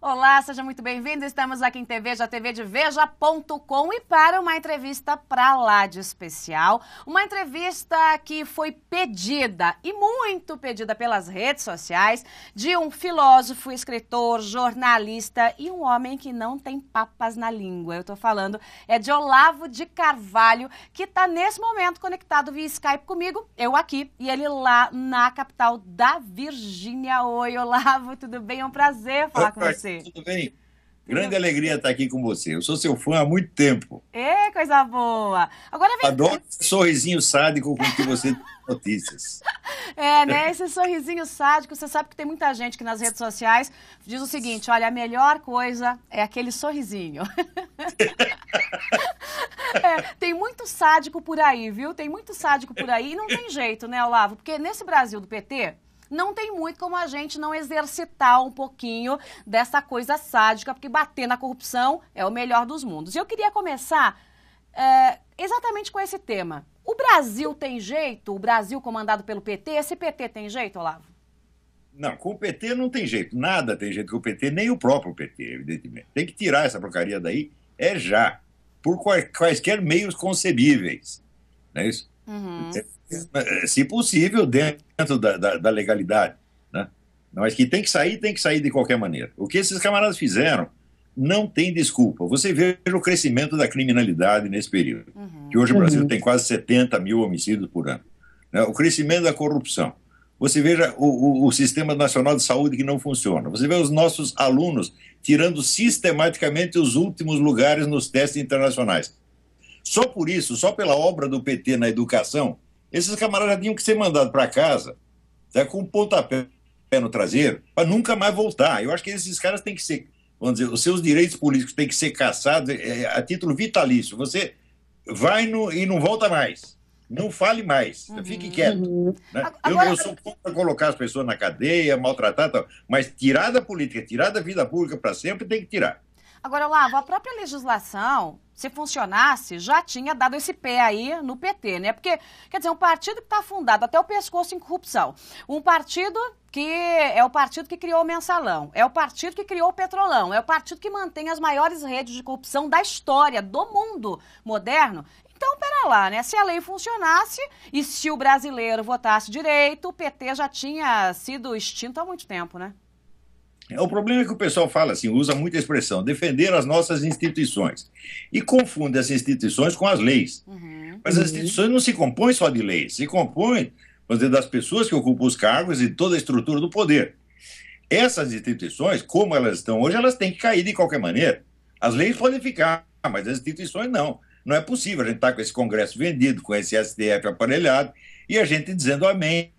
Olá, seja muito bem-vindo. Estamos aqui em TVEJA, TV de Veja.com e para uma entrevista pra lá de especial. Uma entrevista que foi pedida e muito pedida pelas redes sociais de um filósofo, escritor, jornalista e um homem que não tem papas na língua. Eu tô falando de Olavo de Carvalho, que está nesse momento conectado via Skype comigo, eu aqui e ele lá na capital da Virgínia. Oi, Olavo, tudo bem? É um prazer falar com você. Tudo bem? Grande alegria estar aqui com você. Eu sou seu fã há muito tempo. Coisa boa. Agora vem... Adoro esse sorrisinho sádico com que você tem notícias. Né? Esse sorrisinho sádico, você sabe que tem muita gente que nas redes sociais diz o seguinte, olha, a melhor coisa é aquele sorrisinho. Tem muito sádico por aí, viu? Tem muito sádico por aí e não tem jeito, né, Olavo? Porque nesse Brasil do PT... não tem muito como a gente não exercitar um pouquinho dessa coisa sádica, porque bater na corrupção é o melhor dos mundos. E eu queria começar exatamente com esse tema. O Brasil tem jeito? O Brasil comandado pelo PT? Esse PT tem jeito, Olavo? Não, com o PT não tem jeito. Nada tem jeito com o PT, nem o próprio PT, evidentemente. Tem que tirar essa porcaria daí, já. Por quaisquer meios concebíveis. Não é isso? Uhum. Se possível, dentro da legalidade, né? Mas que tem que sair de qualquer maneira. O que esses camaradas fizeram não tem desculpa. Você veja o crescimento da criminalidade nesse período, que hoje o Brasil tem quase 70 mil homicídios por ano, né? O crescimento da corrupção. Você veja o Sistema Nacional de Saúde que não funciona. Você vê os nossos alunos tirando sistematicamente os últimos lugares nos testes internacionais. Só por isso, só pela obra do PT na educação, esses camaradas já tinham que ser mandados para casa, tá, com um pontapé no traseiro, para nunca mais voltar. Eu acho que esses caras têm que ser, vamos dizer, os seus direitos políticos têm que ser caçados a título vitalício. Você vai e não volta mais. Não fale mais. Fique quieto. Né? Eu sou contra colocar as pessoas na cadeia, maltratar, tal, mas tirar da política, tirar da vida pública para sempre, tem que tirar. Agora, Olavo, a própria legislação, se funcionasse, já tinha dado esse pé aí no PT, né? Porque, quer dizer, um partido que está fundado até o pescoço em corrupção, um partido que é o partido que criou o Mensalão, é o partido que criou o Petrolão, é o partido que mantém as maiores redes de corrupção da história, do mundo moderno. Então, pera lá, né? Se a lei funcionasse e se o brasileiro votasse direito, o PT já tinha sido extinto há muito tempo, né? O problema é que o pessoal fala assim, usa muita expressão, defender as nossas instituições. E confunde as instituições com as leis. Mas as instituições não se compõem só de leis, se compõem, vamos dizer, das pessoas que ocupam os cargos e toda a estrutura do poder. Essas instituições, como elas estão hoje, elas têm que cair de qualquer maneira. As leis podem ficar, mas as instituições não. Não é possível a gente estar com esse Congresso vendido, com esse STF aparelhado, e a gente dizendo amém,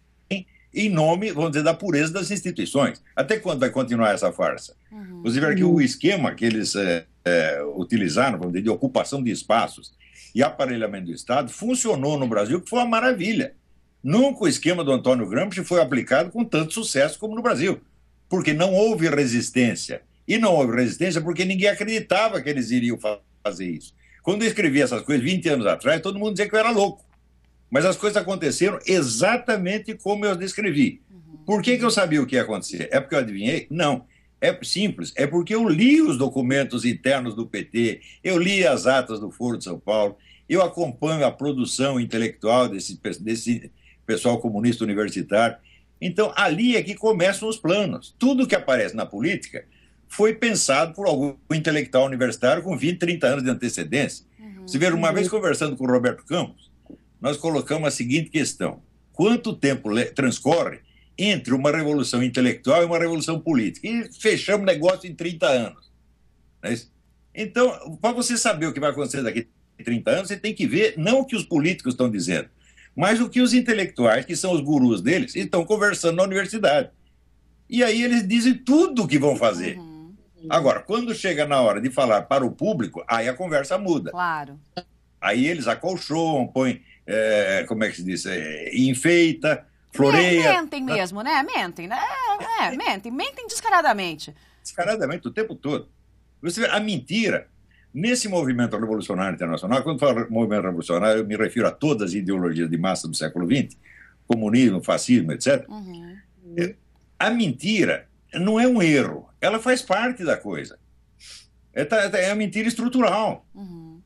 em nome, vamos dizer, da pureza das instituições. Até quando vai continuar essa farsa? Você vê que o esquema que eles utilizaram, vamos dizer, de ocupação de espaços e aparelhamento do Estado, funcionou no Brasil, que foi uma maravilha. Nunca o esquema do Antônio Gramsci foi aplicado com tanto sucesso como no Brasil, porque não houve resistência. E não houve resistência porque ninguém acreditava que eles iriam fazer isso. Quando eu escrevi essas coisas 20 anos atrás, todo mundo dizia que eu era louco. Mas as coisas aconteceram exatamente como eu descrevi. Por que eu sabia o que ia acontecer? É porque eu adivinhei? Não. É simples. É porque eu li os documentos internos do PT, eu li as atas do Foro de São Paulo, eu acompanho a produção intelectual desse pessoal comunista universitário. Então, ali é que começam os planos. Tudo que aparece na política foi pensado por algum intelectual universitário com 20, 30 anos de antecedência. Você vê, uma vez conversando com o Roberto Campos, nós colocamos a seguinte questão: quanto tempo transcorre entre uma revolução intelectual e uma revolução política? E fechamos o negócio em 30 anos. Não é isso? Então, para você saber o que vai acontecer daqui a 30 anos, você tem que ver não o que os políticos estão dizendo, mas o que os intelectuais, que são os gurus deles, estão conversando na universidade. E aí eles dizem tudo o que vão fazer. Agora, quando chega na hora de falar para o público, aí a conversa muda. Claro. Aí eles acolchoam, põem, como é que se diz, enfeita, floreia. Mentem mesmo, né? Mentem, né? Mentem descaradamente. Descaradamente, o tempo todo. Você vê, a mentira, nesse movimento revolucionário internacional, quando eu falo movimento revolucionário, eu me refiro a todas as ideologias de massa do século XX, comunismo, fascismo, etc. A mentira não é um erro, ela faz parte da coisa. É a mentira estrutural. Uhum.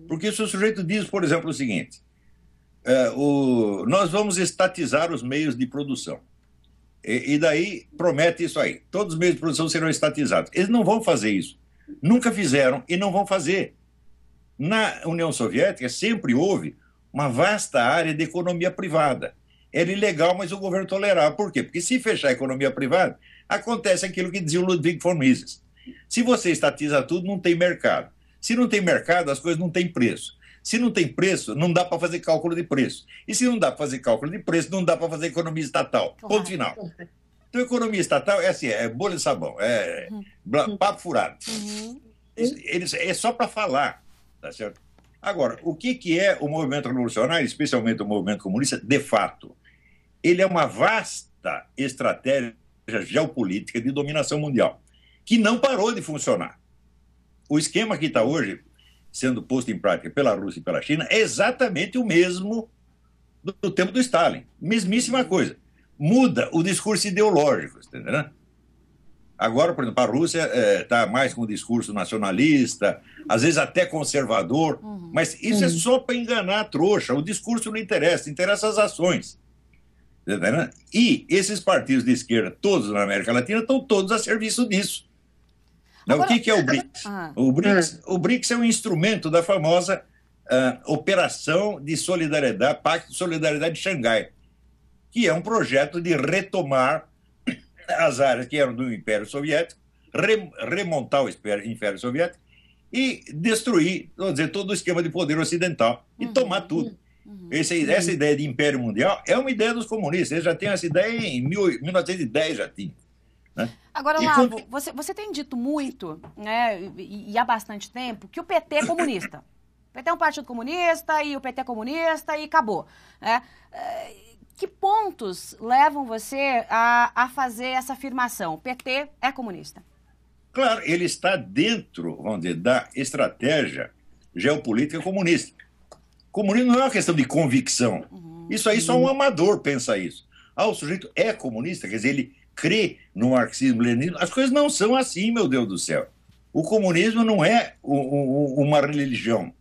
Porque se o sujeito diz, por exemplo, o seguinte, nós vamos estatizar os meios de produção. E daí promete isso aí. Todos os meios de produção serão estatizados. Eles não vão fazer isso. Nunca fizeram e não vão fazer. Na União Soviética sempre houve uma vasta área de economia privada. Era ilegal, mas o governo tolerava. Por quê? Porque se fechar a economia privada, acontece aquilo que dizia o Ludwig von Mises. Se você estatiza tudo, não tem mercado. Se não tem mercado, as coisas não têm preço. Se não tem preço, não dá para fazer cálculo de preço. E se não dá para fazer cálculo de preço, não dá para fazer economia estatal. Ponto final. Então, economia estatal é assim, é bolha de sabão, papo furado. É só para falar, tá certo? Agora, o que é o movimento revolucionário, especialmente o movimento comunista, de fato? Ele é uma vasta estratégia geopolítica de dominação mundial, que não parou de funcionar. O esquema que está hoje sendo posto em prática pela Rússia e pela China é exatamente o mesmo do tempo do Stalin. Mesmíssima coisa. Muda o discurso ideológico, entendeu? Agora, por exemplo, a Rússia está mais com o discurso nacionalista, às vezes até conservador, mas isso é só para enganar a trouxa. O discurso não interessa, interessa as ações. Entendeu? E esses partidos de esquerda, todos na América Latina, estão todos a serviço disso. Agora, o que é o BRICS? O BRICS é um instrumento da famosa Operação de Solidariedade, Pacto de Solidariedade de Xangai, que é um projeto de retomar as áreas que eram do Império Soviético, remontar o Império Soviético e destruir, vamos dizer, todo o esquema de poder ocidental e tomar tudo. Essa ideia de Império Mundial é uma ideia dos comunistas. Eles já têm essa ideia em 1910, já tinha. Né? Agora, Olavo, você tem dito muito, né, e há bastante tempo, que o PT é comunista. O PT é um partido comunista e o PT é comunista e acabou. Né? Que pontos levam você a fazer essa afirmação? O PT é comunista. Claro, ele está dentro, vamos dizer, da estratégia geopolítica comunista. Comunismo não é uma questão de convicção. Isso aí só um amador pensa isso. O sujeito é comunista, quer dizer, ele crê no marxismo-leninismo. As coisas não são assim, meu Deus do céu. O comunismo não é uma religião.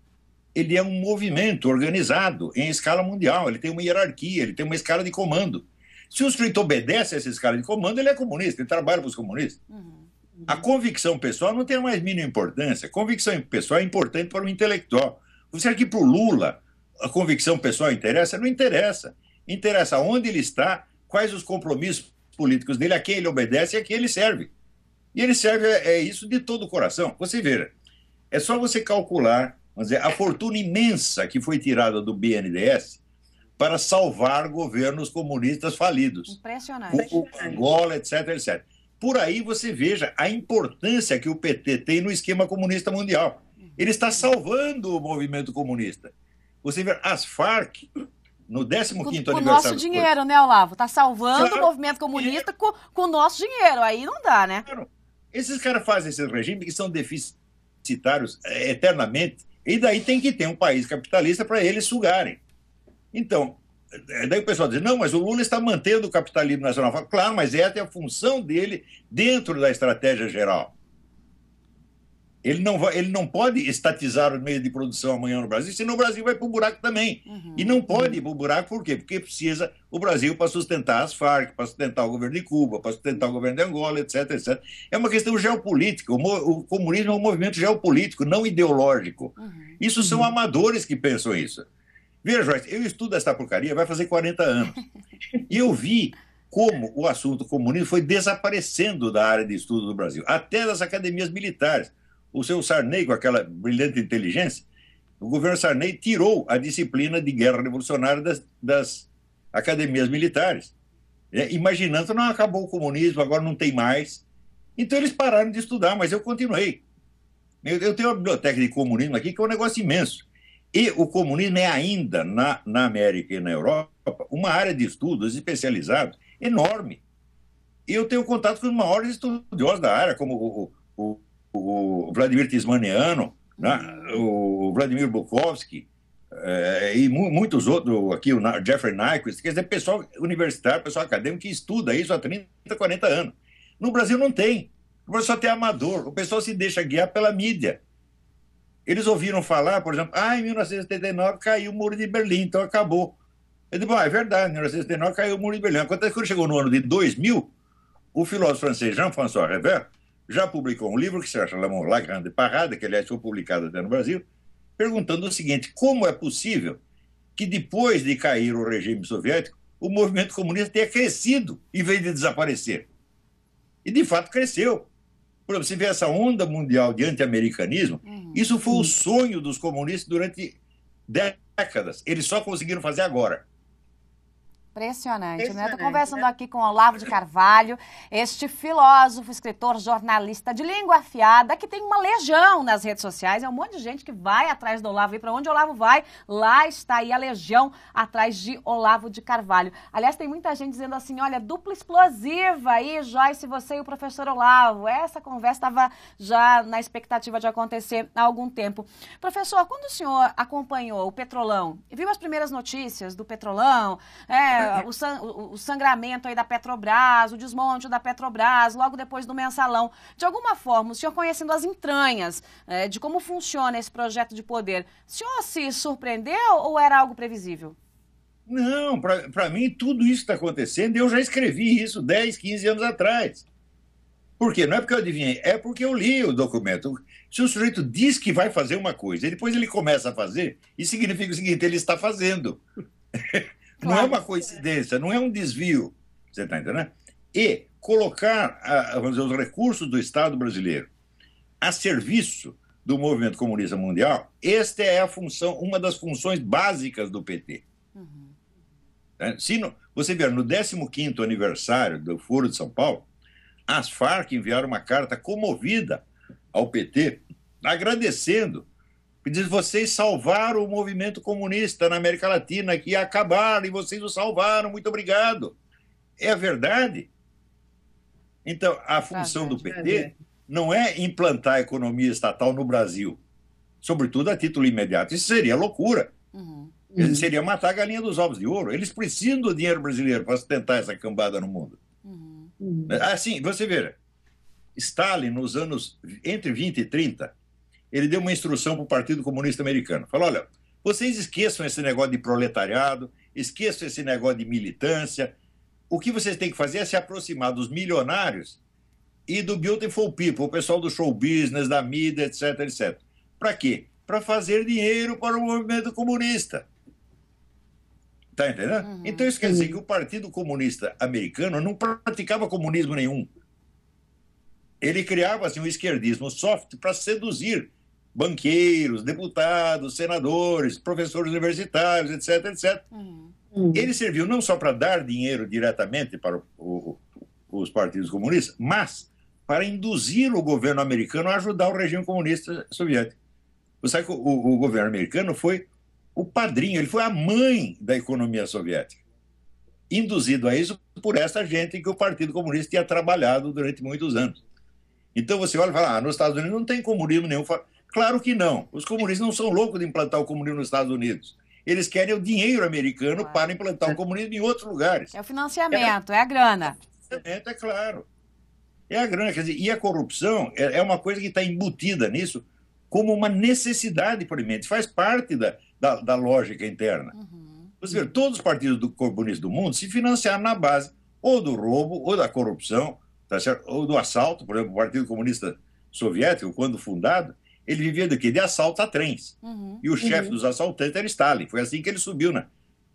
Ele é um movimento organizado em escala mundial. Ele tem uma hierarquia, ele tem uma escala de comando. Se o sujeito obedece a essa escala de comando, ele é comunista, ele trabalha para os comunistas. A convicção pessoal não tem a mais mínima importância. A convicção pessoal é importante para o intelectual. Será que para o Lula a convicção pessoal interessa? Não interessa. Interessa onde ele está, quais os compromissos políticos dele, a quem ele obedece e a quem ele serve. E ele serve isso de todo o coração. Você veja, é só você calcular, vamos dizer, a fortuna imensa que foi tirada do BNDES para salvar governos comunistas falidos. Impressionante. O Angola, etc, etc. Por aí você veja a importância que o PT tem no esquema comunista mundial. Ele está salvando o movimento comunista. Você vê as Farc, no 15º aniversário... Com o nosso dinheiro, né, Olavo? Está salvando o movimento comunista com o nosso dinheiro. Aí não dá, né? Claro. Esses caras fazem esses regimes que são deficitários eternamente, e daí tem que ter um país capitalista para eles sugarem. Então, daí o pessoal diz, não, mas o Lula está mantendo o capitalismo nacional. Falo, claro, mas essa é a função dele dentro da estratégia geral. Ele não pode estatizar os meios de produção amanhã no Brasil, senão o Brasil vai para o buraco também. E não pode ir para o buraco por quê? Porque precisa o Brasil para sustentar as Farc, para sustentar o governo de Cuba, para sustentar o governo de Angola, etc, etc. É uma questão geopolítica. O comunismo é um movimento geopolítico, não ideológico. Isso são amadores que pensam isso. Veja, Joyce, eu estudo essa porcaria, vai fazer 40 anos. E eu vi como o assunto comunismo foi desaparecendo da área de estudo do Brasil, até das academias militares. O seu Sarney, com aquela brilhante inteligência, o governo Sarney tirou a disciplina de guerra revolucionária das academias militares, imaginando que não acabou o comunismo, agora não tem mais. Então eles pararam de estudar, mas eu continuei. Eu tenho uma biblioteca de comunismo aqui que é um negócio imenso. E o comunismo é ainda, na América e na Europa, uma área de estudos especializados enorme. E eu tenho contato com os maiores estudiosos da área, como o Vladimir Tismaniano, né? O Vladimir Bukovsky, e muitos outros, aqui o Jeffrey Nyquist, quer dizer, pessoal universitário, pessoal acadêmico que estuda isso há 30, 40 anos. No Brasil não tem. No Brasil só tem amador. O pessoal se deixa guiar pela mídia. Eles ouviram falar, por exemplo, em 1979 caiu o Muro de Berlim, então acabou. Eu digo, é verdade, em 1979 caiu o Muro de Berlim. Acontece que quando chegou no ano de 2000, o filósofo francês Jean-François Révert já publicou um livro que se chama La Grande Parade, que aliás foi publicado até no Brasil, perguntando o seguinte: como é possível que depois de cair o regime soviético, o movimento comunista tenha crescido em vez de desaparecer? E de fato cresceu. Por exemplo, você vê essa onda mundial de anti-americanismo, isso foi o sonho dos comunistas durante décadas. Eles só conseguiram fazer agora. Impressionante, né? Estou conversando aqui com Olavo de Carvalho, este filósofo, escritor, jornalista de língua afiada, que tem uma legião nas redes sociais. É um monte de gente que vai atrás do Olavo. E para onde o Olavo vai, lá está aí a legião atrás de Olavo de Carvalho. Aliás, tem muita gente dizendo assim, olha, dupla explosiva aí, Joyce, você e o professor Olavo. Essa conversa estava já na expectativa de acontecer há algum tempo. Professor, quando o senhor acompanhou o Petrolão e viu as primeiras notícias do Petrolão, o sangramento aí da Petrobras, o desmonte da Petrobras, logo depois do mensalão. De alguma forma, o senhor conhecendo as entranhas de como funciona esse projeto de poder, o senhor se surpreendeu ou era algo previsível? Não, para mim tudo isso está acontecendo e eu já escrevi isso 10, 15 anos atrás. Por quê? Não é porque eu adivinhei, é porque eu li o documento. Se o sujeito diz que vai fazer uma coisa e depois ele começa a fazer, isso significa o seguinte: ele está fazendo. Não é uma coincidência, não é um desvio, você está entendendo? E colocar vamos dizer, os recursos do Estado brasileiro a serviço do movimento comunista mundial, esta é a função, uma das funções básicas do PT. Se você ver, no 15º aniversário do Foro de São Paulo, as Farc enviaram uma carta comovida ao PT, agradecendo. Diz, vocês salvaram o movimento comunista na América Latina, que ia acabar, e vocês o salvaram, muito obrigado. É a verdade. Então, a função do PT não é implantar a economia estatal no Brasil, sobretudo a título imediato. Isso seria loucura. Seria matar a galinha dos ovos de ouro. Eles precisam do dinheiro brasileiro para sustentar essa cambada no mundo. Assim, você vê, Stalin, nos anos entre 20 e 30, ele deu uma instrução para o Partido Comunista Americano. Falou, olha, vocês esqueçam esse negócio de proletariado, esqueçam esse negócio de militância. O que vocês têm que fazer é se aproximar dos milionários e do beautiful people, o pessoal do show business, da mídia, etc, etc. Para quê? Para fazer dinheiro para o movimento comunista. Está entendendo? Então isso quer dizer que o Partido Comunista Americano não praticava comunismo nenhum. Ele criava assim, um esquerdismo soft para seduzir banqueiros, deputados, senadores, professores universitários, etc, etc. Ele serviu não só para dar dinheiro diretamente para os partidos comunistas, mas para induzir o governo americano a ajudar o regime comunista soviético. Você sabe que o governo americano foi o padrinho, ele foi a mãe da economia soviética, induzido a isso por essa gente que o Partido Comunista tinha trabalhado durante muitos anos. Então você olha e fala, nos Estados Unidos não tem comunismo nenhum. Claro que não. Os comunistas não são loucos de implantar o comunismo nos Estados Unidos. Eles querem o dinheiro americano para implantar o comunismo em outros lugares. É o financiamento, é a grana. O financiamento, é claro. É a grana. Quer dizer, e a corrupção é uma coisa que está embutida nisso como uma necessidade para o movimento. Faz parte da lógica interna. Você vê, todos os partidos comunistas do mundo se financiaram na base ou do roubo, ou da corrupção, tá certo? Ou do assalto. Por exemplo, o Partido Comunista Soviético, quando fundado, ele vivia do quê? De assalto a trens. E o chefe dos assaltantes era Stalin. Foi assim que ele subiu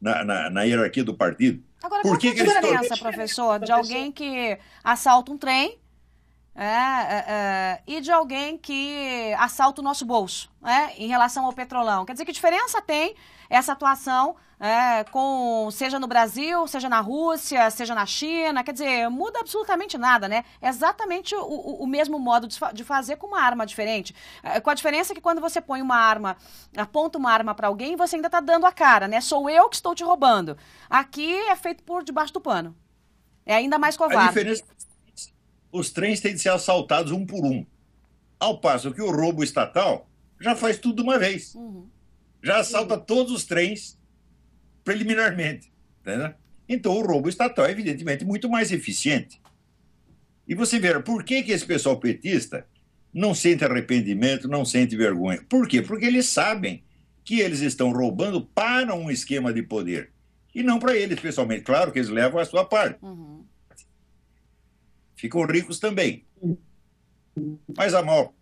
na hierarquia do partido. Agora, qual que é a diferença, professor, de alguém que assalta um trem e de alguém que assalta o nosso bolso, em relação ao Petrolão? Quer dizer, que diferença tem essa atuação seja no Brasil, seja na Rússia, seja na China? Quer dizer, muda absolutamente nada, né? É exatamente o mesmo modo de fazer com uma arma diferente. Com a diferença que quando você põe uma arma, aponta uma arma para alguém, você ainda está dando a cara, né? Sou eu que estou te roubando. Aqui é feito por debaixo do pano. É ainda mais covarde. A diferença é que os trens têm de ser assaltados um por um. Ao passo que o roubo estatal já faz tudo de uma vez. Já assalta todos os trens preliminarmente. Entendeu? Então, o roubo estatal é, evidentemente, muito mais eficiente. E você vê, por que esse pessoal petista não sente arrependimento, não sente vergonha? Por quê? Porque eles sabem que eles estão roubando para um esquema de poder. E não para eles, pessoalmente. Claro que eles levam a sua parte. Uhum. Ficam ricos também. Mas a maior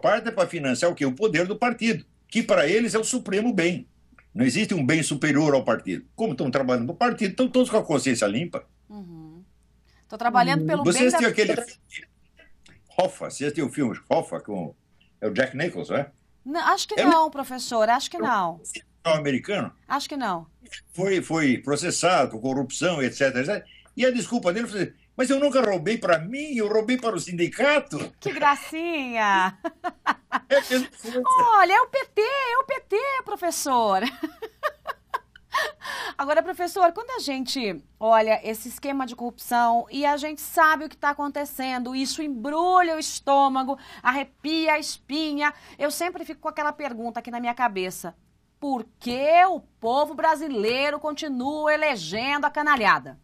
parte é para financiar o quê? O poder do partido, que para eles é o supremo bem. Não existe um bem superior ao partido. Como estão trabalhando no partido, estão todos com a consciência limpa. Estou trabalhando pelo Você bem assistiu da... aquele Hoffa, você assistiu o filme Hoffa com é o Jack Nicholson, é? Não, acho que não, professor, acho que não. É um americano. Acho que não. Foi processado por corrupção, etc, etc. E a desculpa dele foi: mas eu nunca roubei para mim, eu roubei para o sindicato. Que gracinha! É, Olha, é o PT, professor. Agora, professor, quando a gente olha esse esquema de corrupção e a gente sabe o que está acontecendo, isso embrulha o estômago, arrepia a espinha, eu sempre fico com aquela pergunta aqui na minha cabeça: por que o povo brasileiro continua elegendo a canalhada?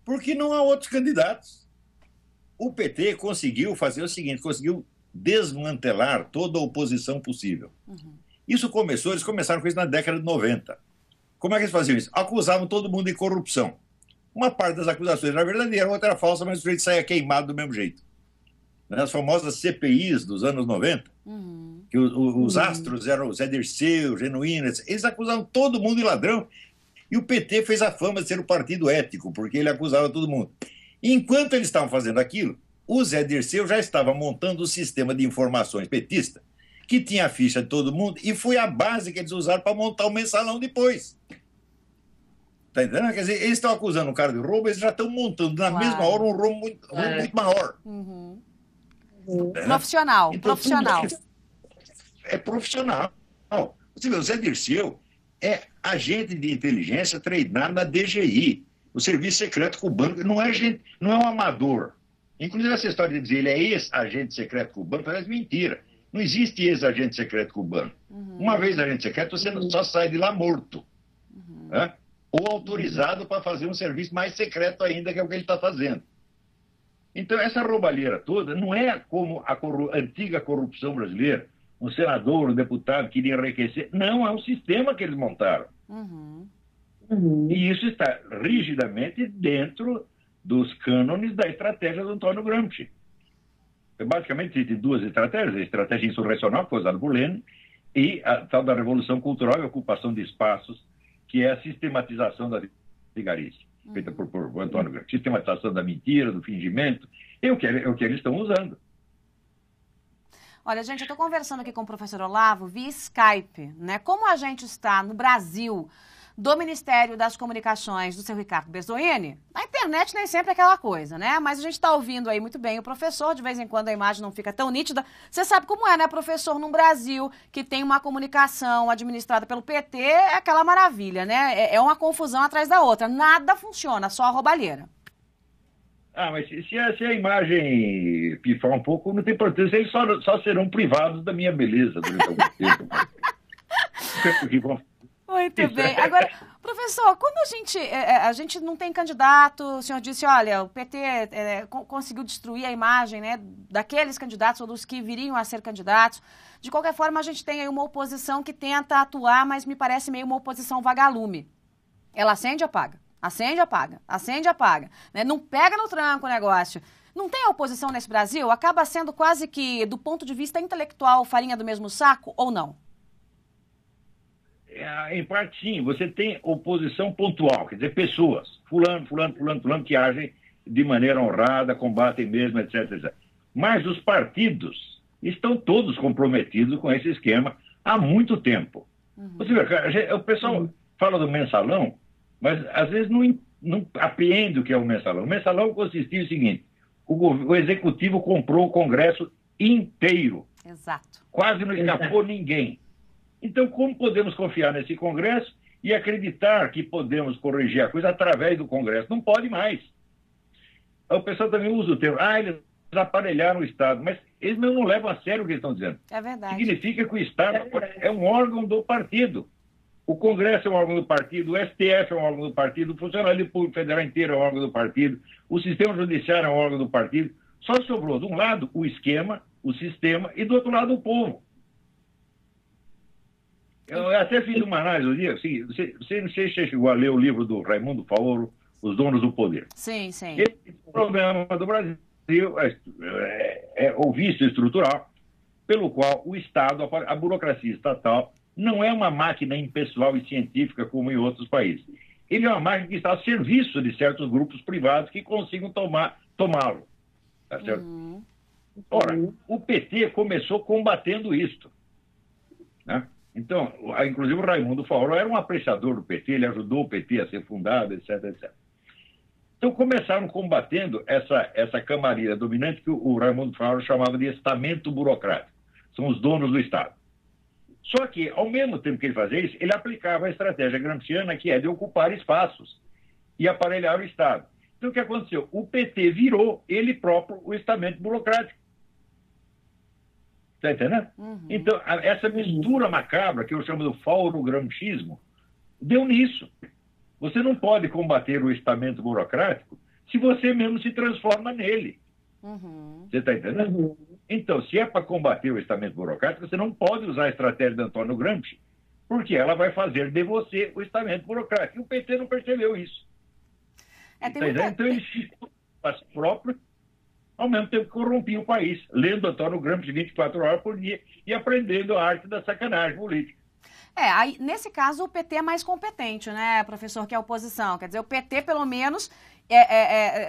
Porque não há outros candidatos. O PT conseguiu fazer o seguinte, conseguiu desmantelar toda a oposição possível. Isso começou, eles começaram com isso na década de 90. Como é que eles faziam isso? Acusavam todo mundo de corrupção. Uma parte das acusações era verdadeira, outra era falsa, mas o sujeito saía queimado do mesmo jeito. As famosas CPIs dos anos 90, que os astros eram o Zé Dirceu, Genuíno, eles acusavam todo mundo de ladrão. E o PT fez a fama de ser o partido ético, porque ele acusava todo mundo. E enquanto eles estavam fazendo aquilo, o Zé Dirceu já estava montando o sistema de informações petista, que tinha a ficha de todo mundo, e foi a base que eles usaram para montar o mensalão depois. Está entendendo? Quer dizer, eles estão acusando o cara de roubo, eles já estão montando na mesma hora um roubo muito maior. Profissional, então, profissional. É profissional. Você vê, o Zé Dirceu é agente de inteligência treinado na DGI, o Serviço Secreto Cubano. Não é um amador. Inclusive, essa história de dizer ele é ex-agente secreto cubano parece mentira. Não existe ex-agente secreto cubano. Uma vez agente secreto, você só sai de lá morto. Né? Ou autorizado para fazer um serviço mais secreto ainda, que é o que ele está fazendo. Então, essa roubalheira toda não é como a antiga corrupção brasileira, um senador, um deputado queria enriquecer. Não, é um sistema que eles montaram. E isso está rigidamente dentro dos cânones da estratégia do Antônio Gramsci. Basicamente, existem duas estratégias: a estratégia insurrecional, que foi usada por Lenin, e a tal da revolução cultural e ocupação de espaços, que é a sistematização da vigarice, feita por Antônio Gramsci. Sistematização da mentira, do fingimento, é o que eles estão usando. Olha, gente, eu estou conversando aqui com o professor Olavo via Skype, né? Como a gente está no Brasil, do Ministério das Comunicações, do seu Ricardo Bezzoini, na internet nem sempre é aquela coisa, né? Mas a gente está ouvindo aí muito bem o professor, de vez em quando a imagem não fica tão nítida. Você sabe como é, né, professor? Num Brasil que tem uma comunicação administrada pelo PT, é aquela maravilha, né? É uma confusão atrás da outra. Nada funciona, só a roubalheira. Mas se a imagem pifar um pouco, não tem importância. Eles só serão privados da minha beleza durante algum tempo. Muito bem. Agora, professor, quando a gente não tem candidato, o senhor disse, olha, o PT conseguiu destruir a imagem, né, daqueles candidatos ou dos que viriam a ser candidatos. De qualquer forma, a gente tem aí uma oposição que tenta atuar, mas me parece meio uma oposição vagalume. Ela acende e apaga. Acende e apaga, acende e apaga. Né? Não pega no tranco o negócio. Não tem oposição nesse Brasil? Acaba sendo quase que, do ponto de vista intelectual, farinha do mesmo saco ou não? Em parte, sim. Você tem oposição pontual, quer dizer, pessoas. Fulano, que agem de maneira honrada, combatem mesmo, etc, etc. Mas os partidos estão todos comprometidos com esse esquema há muito tempo. Você vê, o pessoal fala do mensalão, mas às vezes não apreende o que é o mensalão. O mensalão consistia no seguinte: o executivo comprou o Congresso inteiro. Exato. Quase não escapou ninguém. Então, como podemos confiar nesse Congresso e acreditar que podemos corrigir a coisa através do Congresso? Não pode mais. O pessoal também usa o termo, eles aparelharam o Estado, mas eles não levam a sério o que eles estão dizendo. É verdade. Significa que o Estado é um órgão do partido. O Congresso é um órgão do partido, o STF é um órgão do partido, o Funcionário Público Federal inteiro é um órgão do partido, o Sistema Judiciário é um órgão do partido. Só sobrou, de um lado, o esquema, o sistema, e do outro lado, o povo. Eu até fiz uma análise no dia, assim, você chegou a ler o livro do Raimundo Faoro, Os Donos do Poder. Sim, sim. Esse problema do Brasil é o vício estrutural, pelo qual o Estado, a burocracia estatal, não é uma máquina impessoal e científica como em outros países. Ele é uma máquina que está a serviço de certos grupos privados que consigam tomá-lo. Tá certo? Ora, o PT começou combatendo isto, né? Então, inclusive o Raimundo Faoro era um apreciador do PT, ele ajudou o PT a ser fundado, etc, etc. Então, começaram combatendo essa camarilha dominante que o Raimundo Faoro chamava de estamento burocrático. São os donos do Estado. Só que, ao mesmo tempo que ele fazia isso, ele aplicava a estratégia gramsciana, que é de ocupar espaços e aparelhar o Estado. Então, o que aconteceu? O PT virou, ele próprio, o estamento burocrático. Está entendendo? Então, essa mistura macabra, que eu chamo do fauro-gramscismo, deu nisso. Você não pode combater o estamento burocrático se você mesmo se transforma nele. Você está entendendo? Então, se é para combater o estamento burocrático, você não pode usar a estratégia de Antônio Gramsci, porque ela vai fazer de você o estamento burocrático. E o PT não percebeu isso. Então, ele ficou para si próprio, ao mesmo tempo que corrompia o país, lendo Antônio Gramsci 24 horas por dia e aprendendo a arte da sacanagem política. Aí, nesse caso, o PT é mais competente, né, professor, que a oposição. Quer dizer, o PT, pelo menos,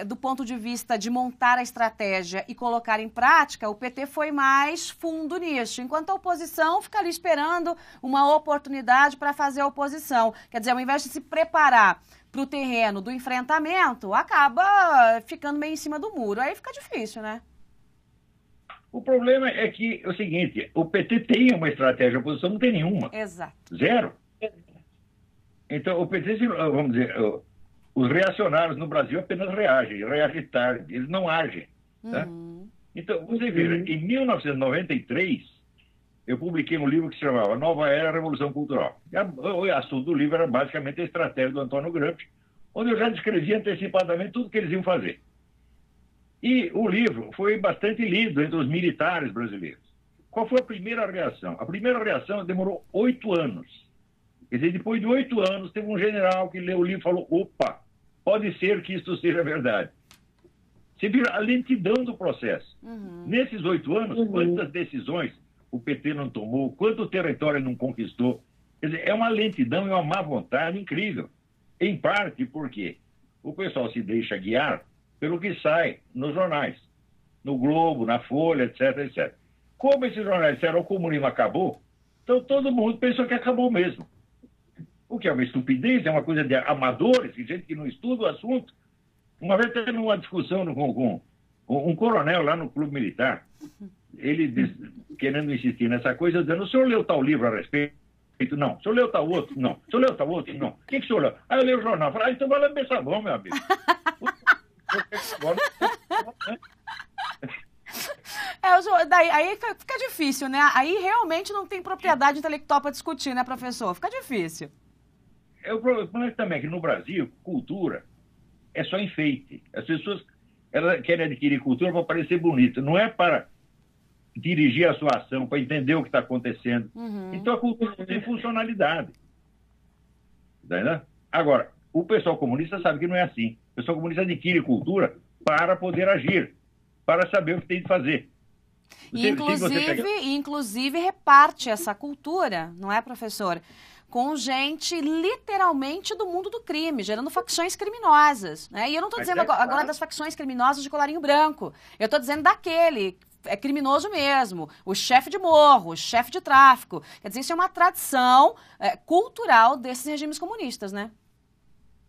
do ponto de vista de montar a estratégia e colocar em prática, o PT foi mais fundo nisso, enquanto a oposição fica ali esperando uma oportunidade para fazer a oposição. Quer dizer, ao invés de se preparar para o terreno do enfrentamento, acaba ficando meio em cima do muro. Aí fica difícil, né? O problema é que é o seguinte, o PT tem uma estratégia, a oposição não tem nenhuma. Exato. Zero. Então, o PT, vamos dizer, os reacionários no Brasil apenas reagem tarde, eles não agem. Tá? Então, você veja, em 1993, eu publiquei um livro que se chamava Nova Era Revolução Cultural. O assunto do livro era basicamente a estratégia do Antônio Gramsci, onde eu já descrevia antecipadamente tudo que eles iam fazer. E o livro foi bastante lido entre os militares brasileiros. Qual foi a primeira reação? A primeira reação demorou 8 anos. Quer dizer, depois de 8 anos, teve um general que leu o livro e falou, opa, pode ser que isso seja verdade. Você vira a lentidão do processo. Nesses 8 anos, quantas decisões o PT não tomou, quanto território não conquistou. Quer dizer, é uma lentidão e uma má vontade incrível. Em parte porque o pessoal se deixa guiar pelo que sai nos jornais, no Globo, na Folha, etc, etc. Como esses jornais disseram o comunismo acabou, então todo mundo pensou que acabou mesmo. O que é uma estupidez, é uma coisa de amadores, de gente que não estuda o assunto. Uma vez teve uma discussão com um coronel lá no clube militar, ele querendo insistir nessa coisa, dizendo, o senhor leu tal livro a respeito? Não. O senhor leu tal outro? Não. O senhor leu tal outro? Não. O que o senhor leu? Aí eu leio o jornal. Falei, então vai lamber sabão, meu amigo. Aí fica difícil, né? Aí realmente não tem propriedade intelectual para discutir, né, professor? Fica difícil. O problema também é que no Brasil, cultura é só enfeite. As pessoas elas querem adquirir cultura para parecer bonito. Não é para dirigir a sua ação, para entender o que está acontecendo. Então a cultura não tem funcionalidade. Entendeu? Agora, o pessoal comunista sabe que não é assim. O pessoal comunista adquire cultura para poder agir, para saber o que tem de fazer. Inclusive reparte essa cultura, não é, professor? Com gente literalmente do mundo do crime, gerando facções criminosas. Né? E eu não estou dizendo agora das facções criminosas de colarinho branco. Eu estou dizendo daquele criminoso mesmo, o chefe de morro, o chefe de tráfico. Quer dizer, isso é uma tradição cultural desses regimes comunistas, né?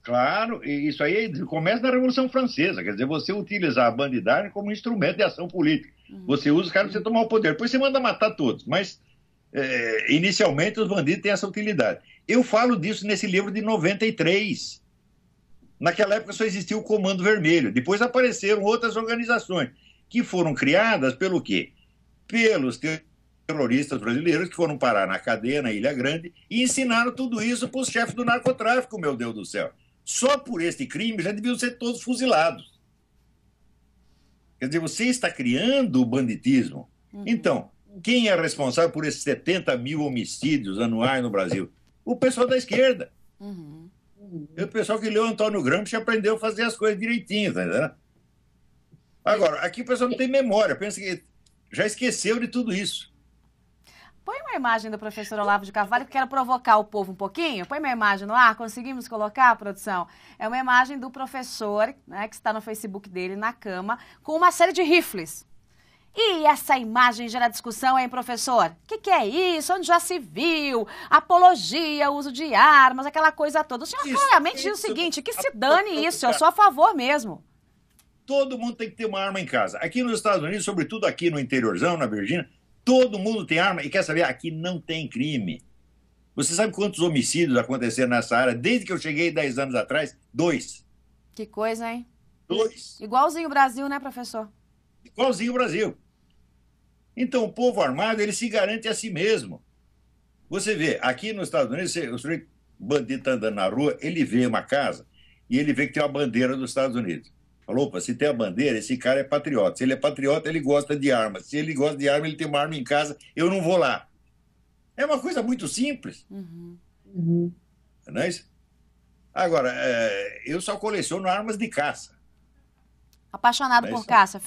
Claro, e isso aí começa na Revolução Francesa, quer dizer, você utilizar a bandidagem como instrumento de ação política. Você usa os caras para você tomar o poder, depois você manda matar todos, mas inicialmente os bandidos têm essa utilidade. Eu falo disso nesse livro de 93. Naquela época só existia o Comando Vermelho, depois apareceram outras organizações que foram criadas pelo quê? Pelos terroristas brasileiros que foram parar na cadeia, na Ilha Grande, e ensinaram tudo isso para os chefes do narcotráfico, meu Deus do céu. Só por este crime já deviam ser todos fuzilados. Quer dizer, você está criando o banditismo. Então, quem é responsável por esses 70 mil homicídios anuais no Brasil? O pessoal da esquerda. O pessoal que leu Antônio Gramsci aprendeu a fazer as coisas direitinho, tá entendendo? Agora, aqui o pessoal não tem memória, pensa que já esqueceu de tudo isso. Põe uma imagem do professor Olavo de Carvalho, que quero provocar o povo um pouquinho. Põe uma imagem no ar, conseguimos colocar, produção? É uma imagem do professor, né, que está no Facebook dele, na cama, com uma série de rifles. E essa imagem gera discussão, hein, professor? O que é isso? Onde já se viu? Apologia, uso de armas, aquela coisa toda. O senhor claramente diz o seguinte, que se dane isso, eu sou a favor mesmo. Todo mundo tem que ter uma arma em casa. Aqui nos Estados Unidos, sobretudo aqui no interiorzão, na Virgínia, todo mundo tem arma. E quer saber? Aqui não tem crime. Você sabe quantos homicídios aconteceram nessa área desde que eu cheguei 10 anos atrás? 2. Que coisa, hein? 2. Igualzinho o Brasil, né, professor? Igualzinho o Brasil. Então, o povo armado, ele se garante a si mesmo. Você vê, aqui nos Estados Unidos, o bandido está andando na rua, ele vê uma casa e ele vê que tem uma bandeira dos Estados Unidos. Falou, opa, se tem a bandeira, esse cara é patriota. Se ele é patriota, ele gosta de arma. Se ele gosta de arma, ele tem uma arma em casa, eu não vou lá. É uma coisa muito simples. Não é isso? Agora, eu só coleciono armas de caça. Apaixonado por caça.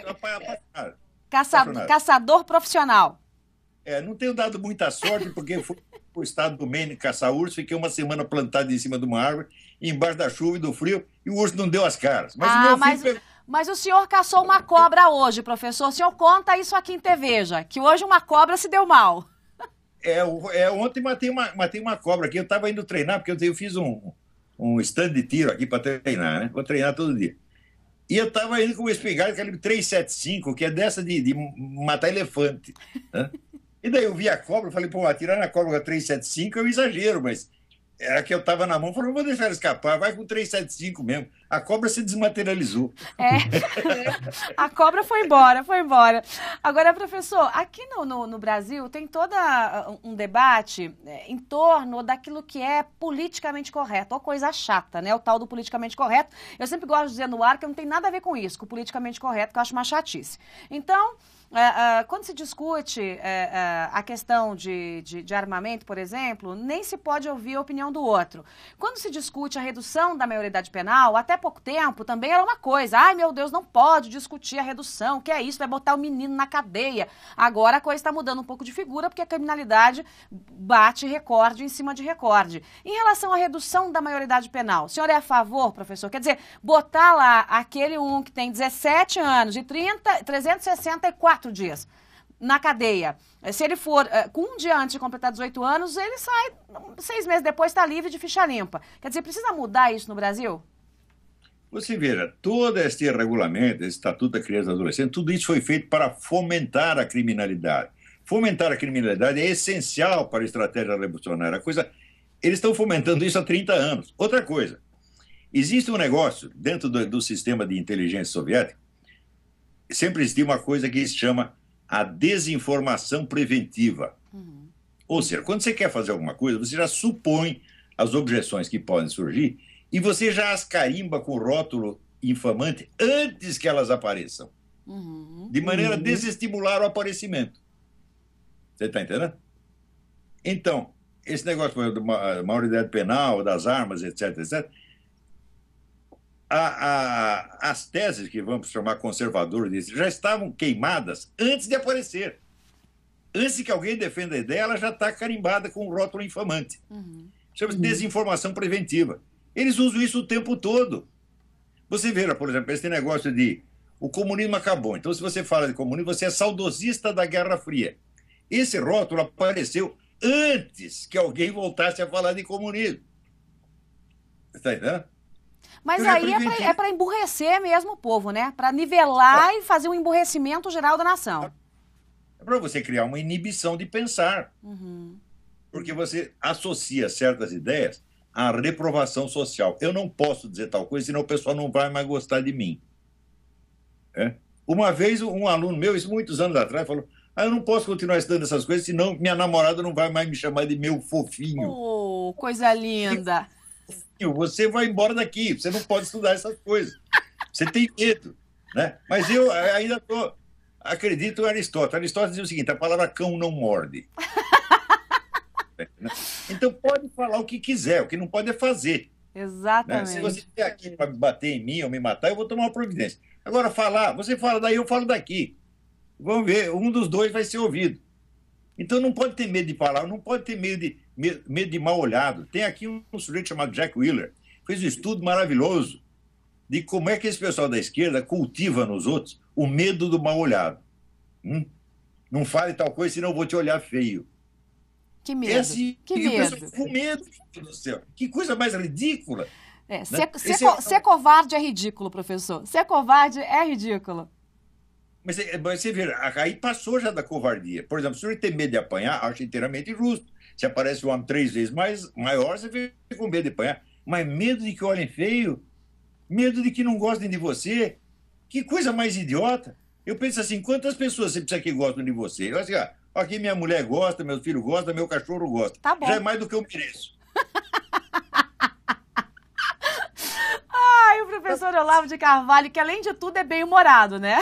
Apaixonado. Caçador profissional. Não tenho dado muita sorte, porque fui para o estado do Maine caçar urso, fiquei uma semana plantado em cima de uma árvore, embaixo da chuva e do frio, e o urso não deu as caras. Mas o senhor caçou uma cobra hoje, professor. O senhor conta isso aqui em TVja, que hoje uma cobra se deu mal. Ontem matei uma cobra aqui. Eu estava indo treinar, porque eu fiz um stand de tiro aqui para treinar, né? Vou treinar todo dia. E eu estava indo com uma espingarda calibre 375, que é dessa de matar elefante. Né? E daí eu vi a cobra, falei, pô, atirar na cobra com 375 é um exagero, mas era que eu estava na mão, falei, não vou deixar ela escapar, vai com 375 mesmo. A cobra se desmaterializou. A cobra foi embora, foi embora. Agora, professor, aqui no Brasil tem todo um debate em torno daquilo que é politicamente correto, ou coisa chata, né? O tal do politicamente correto. Eu sempre gosto de dizer no ar que não tem nada a ver com isso, com o politicamente correto, que eu acho uma chatice. Então, quando se discute a questão de armamento, por exemplo, nem se pode ouvir a opinião do outro. Quando se discute a redução da maioridade penal, até pouco tempo também era uma coisa. Ai, meu Deus, não pode discutir a redução. Que é isso? Vai botar o menino na cadeia. Agora a coisa está mudando um pouco de figura, porque a criminalidade bate recorde em cima de recorde. Em relação à redução da maioridade penal, o senhor é a favor, professor? Quer dizer, botar lá aquele que tem 17 anos e 364 dias na cadeia. Se ele for com um dia antes de completar 18 anos, ele sai, 6 meses depois está livre de ficha limpa. Quer dizer, precisa mudar isso no Brasil? Você veja, todo este regulamento, esse Estatuto da Criança e do Adolescente, tudo isso foi feito para fomentar a criminalidade. Fomentar a criminalidade é essencial para a estratégia revolucionária. Eles estão fomentando isso há 30 anos. Outra coisa, existe um negócio dentro do sistema de inteligência soviética, sempre existiu uma coisa que se chama a desinformação preventiva. Ou seja, quando você quer fazer alguma coisa, você já supõe as objeções que podem surgir e você já as carimba com rótulo infamante antes que elas apareçam. De maneira a desestimular o aparecimento. Você está entendendo? Então, esse negócio da maioridade penal, das armas, etc., etc., as teses que vamos chamar conservadoras já estavam queimadas antes de aparecer. Antes que alguém defenda a ideia, ela já está carimbada com um rótulo infamante. Chama-se desinformação preventiva. Eles usam isso o tempo todo. Você vê, por exemplo, esse negócio de o comunismo acabou. Então, se você fala de comunismo, você é saudosista da Guerra Fria. Esse rótulo apareceu antes que alguém voltasse a falar de comunismo. Está entendendo? Mas aí é para emburrecer mesmo o povo, né? Para nivelar e fazer um emburrecimento geral da nação. É para você criar uma inibição de pensar. Porque você associa certas ideias à reprovação social. Eu não posso dizer tal coisa, senão o pessoal não vai mais gostar de mim. Uma vez um aluno meu, isso muitos anos atrás, falou, Aí eu não posso continuar estudando essas coisas, senão minha namorada não vai mais me chamar de meu fofinho. Oh, coisa linda. Você vai embora daqui, você não pode estudar essas coisas. Você tem medo, né? Mas eu ainda acredito em Aristóteles. Aristóteles dizia o seguinte: a palavra cão não morde. Então pode falar o que quiser, o que não pode é fazer. Exatamente. Né? Se você estiver aqui para me bater em mim ou me matar, eu vou tomar uma providência. Agora, você fala daí, eu falo daqui. Vamos ver, um dos dois vai ser ouvido. Então não pode ter medo de falar, não pode ter medo de mal olhado. Tem aqui um sujeito chamado Jack Wheeler, fez um estudo maravilhoso de como é que esse pessoal da esquerda cultiva nos outros o medo do mal olhado. Não fale tal coisa, senão eu vou te olhar feio. Que medo. Que medo. Com medo, meu Deus do céu. Que coisa mais ridícula. Ser covarde é ridículo, professor. Ser covarde é ridículo. Mas você vê, aí passou já da covardia. Por exemplo, se você tem medo de apanhar, acho inteiramente justo. Se aparece um homem 3 vezes maior, você fica com medo de apanhar. Mas medo de que olhem feio, medo de que não gostem de você. Que coisa mais idiota. Eu penso assim, quantas pessoas você precisa que gostam de você? Eu assim, aqui minha mulher gosta, meu filho gosta, meu cachorro gosta. Tá bom. Já é mais do que eu mereço. Ai, o professor Olavo de Carvalho, que além de tudo é bem-humorado, né?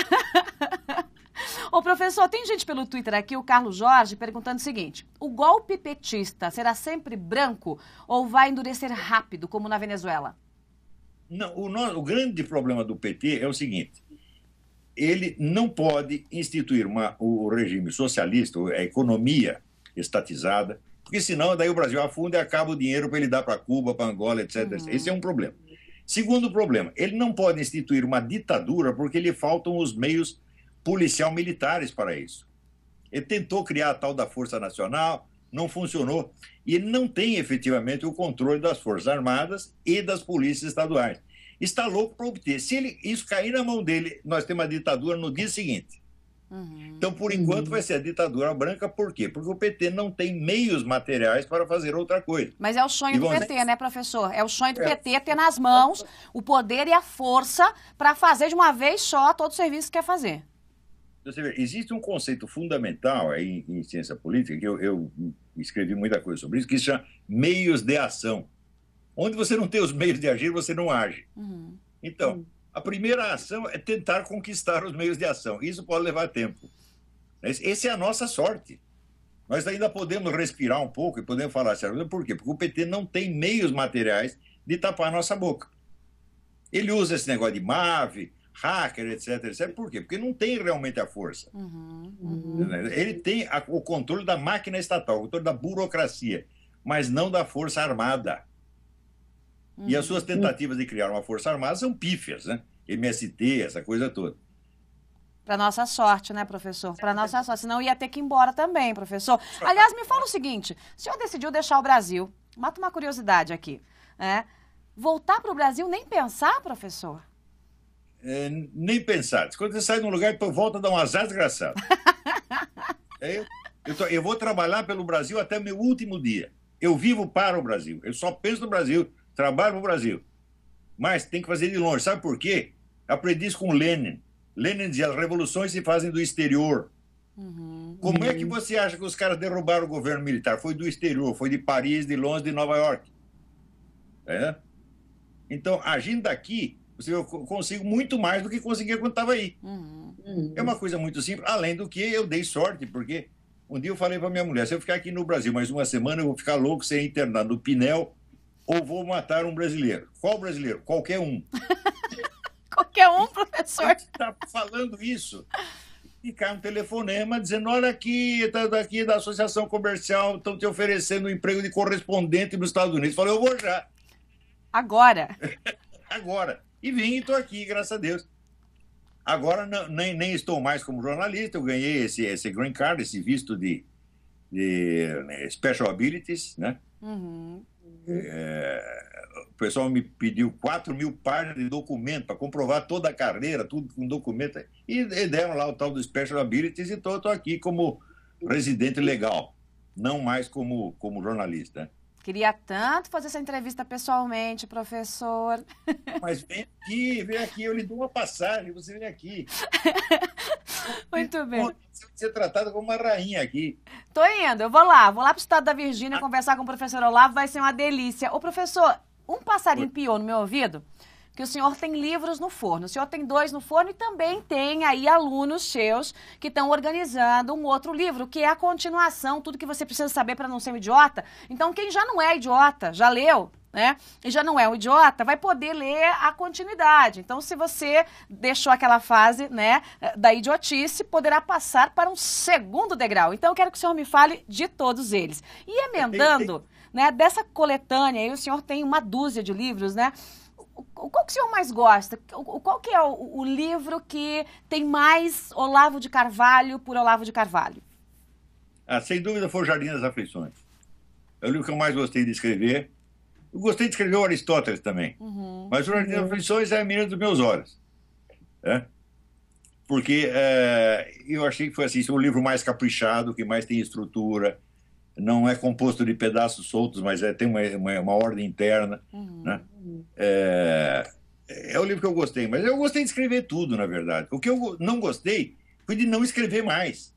Ô, professor, tem gente pelo Twitter aqui, o Carlos Jorge, perguntando o seguinte: o golpe petista será sempre branco ou vai endurecer rápido, como na Venezuela? Não, o grande problema do PT é o seguinte: ele não pode instituir o regime socialista, a economia estatizada, porque senão daí o Brasil afunda e acaba o dinheiro para ele dar para Cuba, para Angola, etc. Esse é um problema. Segundo problema, ele não pode instituir uma ditadura porque lhe faltam os meios policial-militares para isso. Ele tentou criar a tal da Força Nacional, não funcionou, e ele não tem efetivamente o controle das Forças Armadas e das polícias estaduais. Está louco para obter. Se isso cair na mão dele, nós temos uma ditadura no dia seguinte. Então, por enquanto, vai ser a ditadura branca. Por quê? Porque o PT não tem meios materiais para fazer outra coisa. Mas é o sonho do PT, né, professor? É o sonho do PT ter nas mãos o poder e a força para fazer de uma vez só todo o serviço que quer fazer. Você vê, existe um conceito fundamental aí em ciência política, que eu escrevi muita coisa sobre isso, que se chama meios de ação. Onde você não tem os meios de agir, você não age. Então, a primeira ação é tentar conquistar os meios de ação. Isso pode levar tempo. Essa é a nossa sorte. Nós ainda podemos respirar um pouco e podemos falar sério. Por quê? Porque o PT não tem meios materiais de tapar a nossa boca. Ele usa esse negócio de MAV, hacker, etc, etc. Por quê? Porque não tem realmente a força. Ele tem o controle da máquina estatal, o controle da burocracia, mas não da força armada. E as suas tentativas de criar uma força armada são pífias, né? MST, essa coisa toda. Para nossa sorte, né, professor? Para nossa sorte. Senão ia ter que ir embora também, professor. Aliás, me fala o seguinte: o senhor decidiu deixar o Brasil. Mata uma curiosidade aqui. Voltar para o Brasil nem pensar, professor? Nem pensar. Quando você sai de um lugar, volta a dar um azar desgraçado. Eu vou trabalhar pelo Brasil até meu último dia. Eu vivo para o Brasil. Eu só penso no Brasil. Trabalho no Brasil. Mas tem que fazer de longe. Sabe por quê? Aprendi isso com Lenin. Lenin dizia: as revoluções se fazem do exterior. Como é que você acha que os caras derrubaram o governo militar? Foi do exterior, foi de Paris, de Londres, de Nova York. Então, agindo daqui, eu consigo muito mais do que conseguia quando estava aí. É uma coisa muito simples, além do que eu dei sorte, porque um dia eu falei para minha mulher: se eu ficar aqui no Brasil mais uma semana, eu vou ficar louco sem internar no Pinel ou vou matar um brasileiro. Qual brasileiro? Qualquer um. Qualquer um, professor. Você está falando isso. E cai um telefonema dizendo: olha aqui, daqui da Associação Comercial, estão te oferecendo um emprego de correspondente nos Estados Unidos. Eu falei: eu vou já. Agora. Agora. E vim e estou aqui, graças a Deus. Agora nem estou mais como jornalista, eu ganhei esse green card, esse visto de special abilities, né? O pessoal me pediu 4.000 páginas de documento para comprovar toda a carreira, tudo com documento. E deram lá o tal do Special Abilities e estou aqui como residente legal, não mais como jornalista. Queria tanto fazer essa entrevista pessoalmente, professor. Mas vem aqui, eu lhe dou uma passagem, você vem aqui. Muito bem. Você vai ser tratada como uma rainha aqui. Tô indo, eu vou lá pro estado da Virgínia conversar com o professor Olavo, vai ser uma delícia. Ô, professor, um passarinho piou no meu ouvido que o senhor tem livros no forno. O senhor tem 2 no forno e também tem aí alunos seus que estão organizando um outro livro, que é a continuação, tudo que você precisa saber para não ser um idiota. Então, quem já não é idiota, já leu, né? E já não é um idiota, vai poder ler a continuidade. Então, se você deixou aquela fase, né, da idiotice, poderá passar para um segundo degrau. Então, eu quero que o senhor me fale de todos eles. E emendando, né, dessa coletânea, aí o senhor tem uma dúzia de livros, né? Qual que o senhor mais gosta? Qual que é o livro que tem mais Olavo de Carvalho por Olavo de Carvalho? Sem dúvida foi o Jardim das Aflições. É o livro que eu mais gostei de escrever. Eu gostei de escrever o Aristóteles também. Mas o Jardim das Aflições é a menina dos meus olhos. Né? Porque eu achei que foi assim, o livro mais caprichado, que mais tem estrutura, não é composto de pedaços soltos, mas tem uma ordem interna. Né? É o livro que eu gostei, mas eu gostei de escrever tudo, na verdade. O que eu não gostei foi de não escrever mais.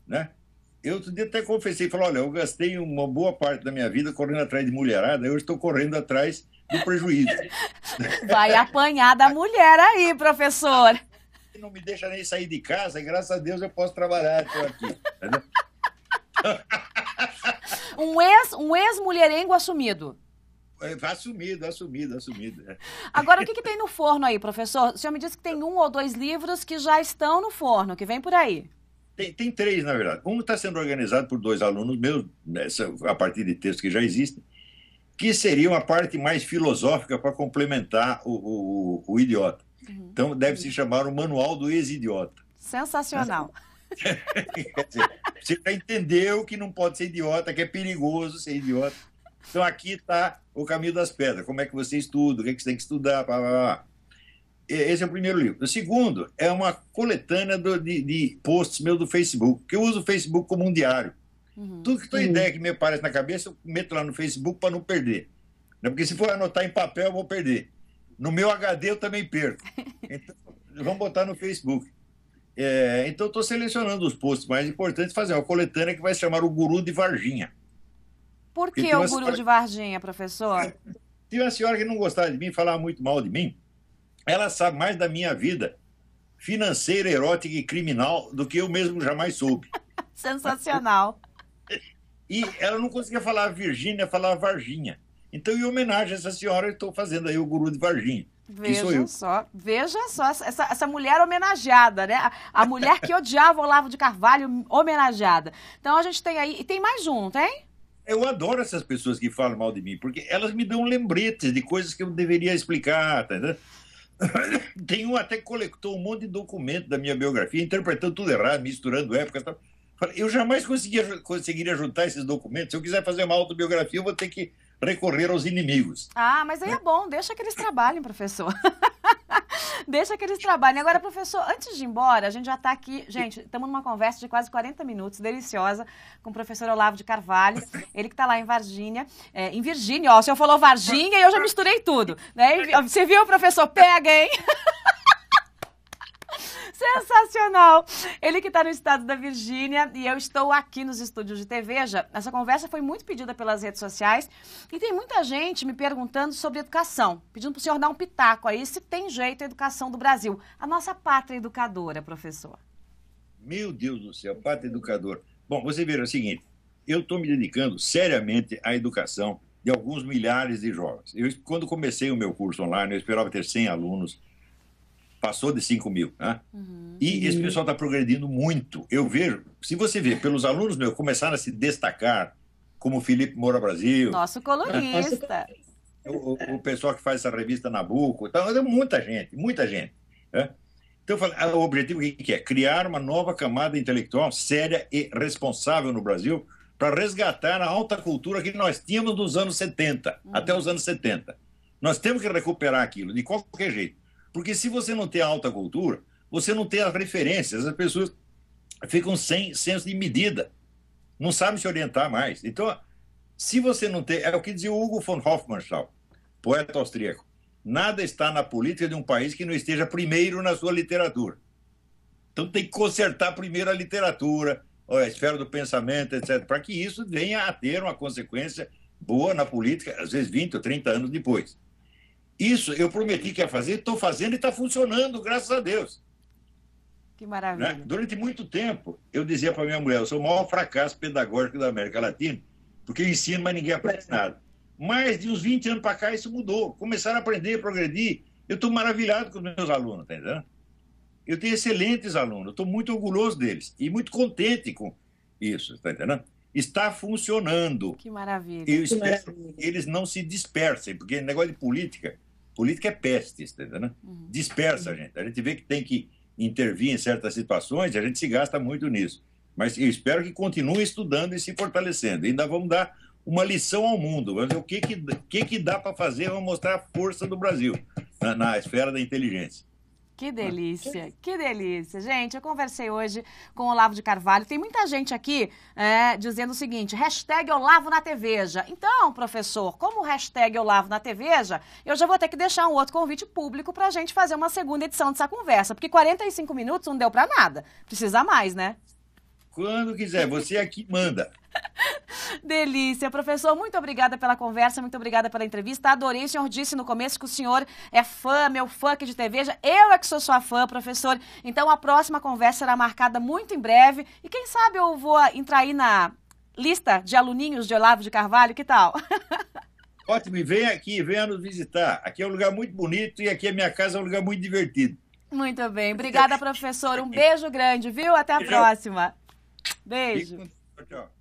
Né? Eu outro dia até confessei, falei, olha, eu gastei uma boa parte da minha vida correndo atrás de mulherada, eu estou correndo atrás do prejuízo. Vai apanhar da mulher aí, professor. Não me deixa nem sair de casa, e graças a Deus eu posso trabalhar, estou aqui. Entendeu? Um ex-mulherengo assumido. Assumido. Agora, o que tem no forno aí, professor? O senhor me disse que tem 1 ou 2 livros que já estão no forno, que vem por aí. Tem 3, na verdade. Um está sendo organizado por 2 alunos meus, a partir de textos que já existem, que seria uma parte mais filosófica para complementar o idiota. Então, deve se chamar o Manual do Ex-Idiota. Sensacional. Quer dizer, você já entendeu que não pode ser idiota, que é perigoso ser idiota. Então, aqui está o caminho das pedras. Como é que você estuda, o que, é que você tem que estudar, blá, blá, blá. Esse é o primeiro livro. O segundo é uma coletânea de posts meus do Facebook, que eu uso o Facebook como um diário. Tudo que tem ideia que me aparece na cabeça, eu meto lá no Facebook para não perder. Porque se for anotar em papel, eu vou perder. No meu HD, eu também perco. Então, vamos botar no Facebook. Então, estou selecionando os posts mais importantes, fazer uma coletânea que vai se chamar O Guru de Varginha. Por que o Guru de Varginha, professor? Tinha uma senhora que não gostava de mim, falava muito mal de mim. Ela sabe mais da minha vida financeira, erótica e criminal do que eu mesmo jamais soube. Sensacional. E ela não conseguia falar Virgínia, falava Varginha. Então, em homenagem a essa senhora, eu estou fazendo aí o Guru de Varginha. Veja só, essa mulher homenageada, né? A mulher que odiava o Olavo de Carvalho, homenageada. Então, a gente tem aí, e tem mais um, tem? Eu adoro essas pessoas que falam mal de mim, porque elas me dão lembretes de coisas que eu deveria explicar, tá entendendo? Tem um até que coletou um monte de documento da minha biografia, interpretando tudo errado, misturando épocas e tal. Eu jamais conseguiria juntar esses documentos. Se eu quiser fazer uma autobiografia, eu vou ter que recorrer aos inimigos. Mas aí é bom, deixa que eles trabalhem, professor. Deixa que eles trabalhem. Agora, professor, antes de ir embora, a gente já está aqui, gente, estamos numa conversa de quase 40 minutos, deliciosa, com o professor Olavo de Carvalho, ele que está lá em Varginha, em Virgínia, ó, o senhor falou Varginha e eu já misturei tudo, né? Você viu, professor? Pega, hein? Sensacional! Ele que está no estado da Virgínia e eu estou aqui nos estúdios de TV. Veja, essa conversa foi muito pedida pelas redes sociais e tem muita gente me perguntando sobre educação, pedindo para o senhor dar um pitaco aí se tem jeito a educação do Brasil. A nossa pátria educadora, professor. Meu Deus do céu, pátria educadora. Bom, você vê, é o seguinte, eu estou me dedicando seriamente à educação de alguns milhares de jovens. Quando comecei o meu curso online, eu esperava ter 100 alunos, passou de 5 mil, né? E esse pessoal está progredindo muito. Eu vejo, se você ver, pelos alunos meus começaram a se destacar, como o Felipe Moura Brasil. Nosso colunista. O pessoal que faz essa revista Nabucco. Então, muita gente. Né? Então, o objetivo que é? Criar uma nova camada intelectual séria e responsável no Brasil para resgatar a alta cultura que nós tínhamos nos anos 70, até os anos 70. Nós temos que recuperar aquilo, de qualquer jeito. Porque se você não tem a alta cultura, você não tem as referências, as pessoas ficam sem senso de medida, não sabem se orientar mais. Então, Se você não tem... É o que dizia o Hugo von Hofmannsthal, poeta austríaco. Nada está na política de um país que não esteja primeiro na sua literatura. Então tem que consertar primeiro a literatura, a esfera do pensamento, etc., para que isso venha a ter uma consequência boa na política, às vezes 20 ou 30 anos depois. Isso eu prometi que ia fazer, estou fazendo e está funcionando, graças a Deus. Que maravilha. Né? Durante muito tempo, eu dizia para minha mulher, eu sou o maior fracasso pedagógico da América Latina, porque eu ensino, mas ninguém aprende nada. Mas de uns 20 anos para cá, isso mudou. Começaram a aprender, a progredir. Eu estou maravilhado com os meus alunos, tá entendendo? Eu tenho excelentes alunos, estou muito orgulhoso deles e muito contente com isso, está entendendo? Está funcionando. Que maravilha. Eu espero que eles não se dispersem, porque negócio de política é peste, está entendendo? Dispersa a gente. A gente vê que tem que intervir em certas situações e a gente se gasta muito nisso. Mas eu espero que continue estudando e se fortalecendo. Ainda vamos dar uma lição ao mundo, vamos ver o que dá para fazer, vamos mostrar a força do Brasil na esfera da inteligência. Que delícia, que delícia. Gente, eu conversei hoje com o Olavo de Carvalho. Tem muita gente aqui dizendo o seguinte, #Olavo na TVja. Então, professor, como o #Olavo na TVja, eu já vou ter que deixar um outro convite público para a gente fazer uma segunda edição dessa conversa, porque 45 minutos não deu para nada. Precisa mais, né? Quando quiser, você aqui manda. Delícia. Professor, muito obrigada pela conversa, muito obrigada pela entrevista. Adorei, o senhor disse no começo que o senhor é fã, meu fã aqui de TVja. Eu é que sou sua fã, professor. Então a próxima conversa será marcada muito em breve. E quem sabe eu vou entrar aí na lista de aluninhos de Olavo de Carvalho, que tal? Ótimo, e vem aqui, venha nos visitar. Aqui é um lugar muito bonito e aqui a minha casa é um lugar muito divertido. Muito bem. Obrigada, professor. Um beijo grande, viu? Até a próxima. Beijo. Tchau.